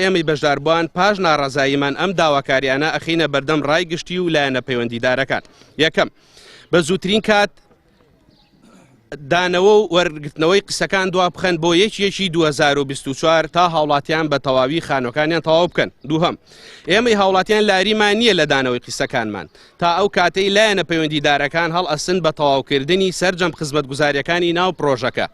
ئێمەی بەشداربووان پاش ناڕەزاییمان ئەم داواکاریانە ئەخینە بەردەم ڕایگشتی و لایەنە پەیوەندیدارەکان. یەکەم، بە زووترین کات دانەوە و وەرگرتنەوەی قسەکان دوا بخەن بۆ یەکی 2024 تا هاوڵاتیان بە تەواوی خانۆکانیان تەواو بکەن. دووهەم، ئێمەی هاوڵاتیان لاریمان نییە لە دانەوەی قسەکانمان تا ئەو کاتەی لایەنە پەیوەندیدارەکان هەڵ ئەسن بە تەواوکردنی سەرجەم خزمەتگوزاریەکانی ناو پرۆژەکە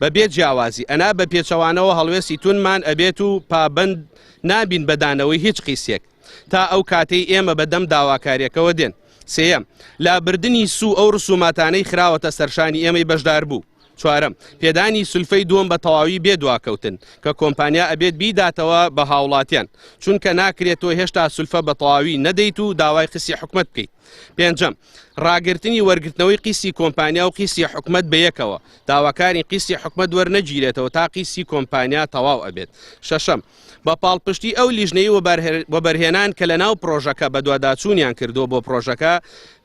بەبێ جیاوازی ئەنا بە پێچەوانەوە هەڵوێستی تونمان ئەبێت و پابند نابین بە دانەوەی هیچ قیسێک تا ئەو کاتەی ئێمە بەدەم داواکاریەکەوە دێن. سێەم، لابردنی سوو ئەو ڕسوماتانەی خراوەتە سەرشانی ئێمەی بەشدار بوو. چوارەم، پێدانی سولفەی دووەم بە تەواوی بێ دواکەوتن کە کۆمپانیا ئەبێت بیداتەوە بە هاوڵاتیان چونکە ناکرێتەوە هێشتا سولفە بە تەواوی نەدەیت و داوای قیسی حکومەت بکەیت. پێنجەم، ڕاگررتنی وەرگرتنەوەی قیسی کۆمپانیا و قیسی حکومەت بەیەکەوە داواکاری قیسی حکومەت وەرنەگیرێتەوە تا قیسی کۆمپانیا تەواو ئەبێت. شەشەم، بە پاڵپشتی ئەو لیژنەی وەبەرهێنان کە لە ناو پرۆژەکە بە دوواداچوونیان کردو بۆ پرۆژەکە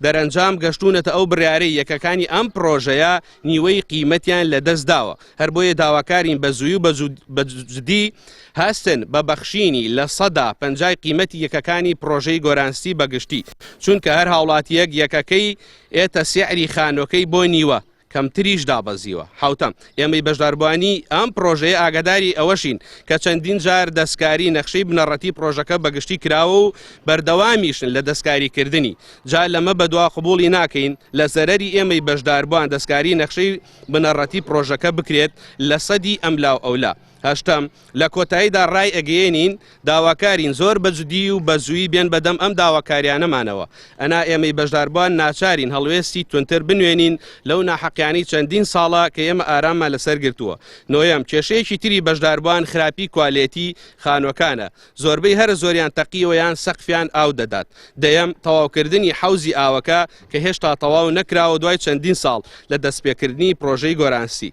دەرەنجام گەشتونەتە ئەو بڕیارەی یەکەکانی ئەم پرۆژەیە نیوەی قیمەتیان لەدەست داوە. هەر بۆیە داواکارین بە زووی و بەجددی هەستن بە بەخشینی لە 150 قیمەتی یەکەکانی پرۆژەی گۆرانستی بەگشتی چونکە هەر هاوڵاتیەک یەکەکەی ئێتە سیعری خانۆکەی بۆ نیوە کەمتریش دابەزیوە. حوتەم، ئێمەی بەشداربووانی ئەم پرۆژەیە ئاگاداری ئەوەشین کە چەندین جار دەستکاری نەخشەی بنەڕەتی پرۆژەکە بەگشتی کراوە و بەردەوامیشن لە دەستکاریکردنی. جا لەمە بەدوا قبوڵی ناکەین لە زەرەری ئێمەی بەشداربووان دەستکاری نەخشەی بنەڕەتی پرۆژەکە بکرێت لە سەدی ئەملاو ئەولا. هەشتم، لە کۆتاییدا ڕای ئەگەیەنین داواکارین زۆر بەجددی و بەزووی بێن بەدەم ئەم داواکاریانەمانەوە. ئەنا ئێمەی بەشداربووان ناچارین هەڵوێستی تونتر بنوێنین لەو ناحەقیانی چەندین ساڵە کە ئێمە ئارامان لەسەر گرتووە. نۆیەم، کێشەیەکی تری بەشداربووان خراپی کوالێتی خانۆکانە، زۆربەی هەر زۆریان تەقیەوەیان سەقفیان ئاو دەدات. دەیەم، تەواوکردنی حوزی ئاوەکە کە هێشتا تەواو نەکراوە دوای چەندین ساڵ لە دەستپێکردنی پرۆژەی گۆرانستی.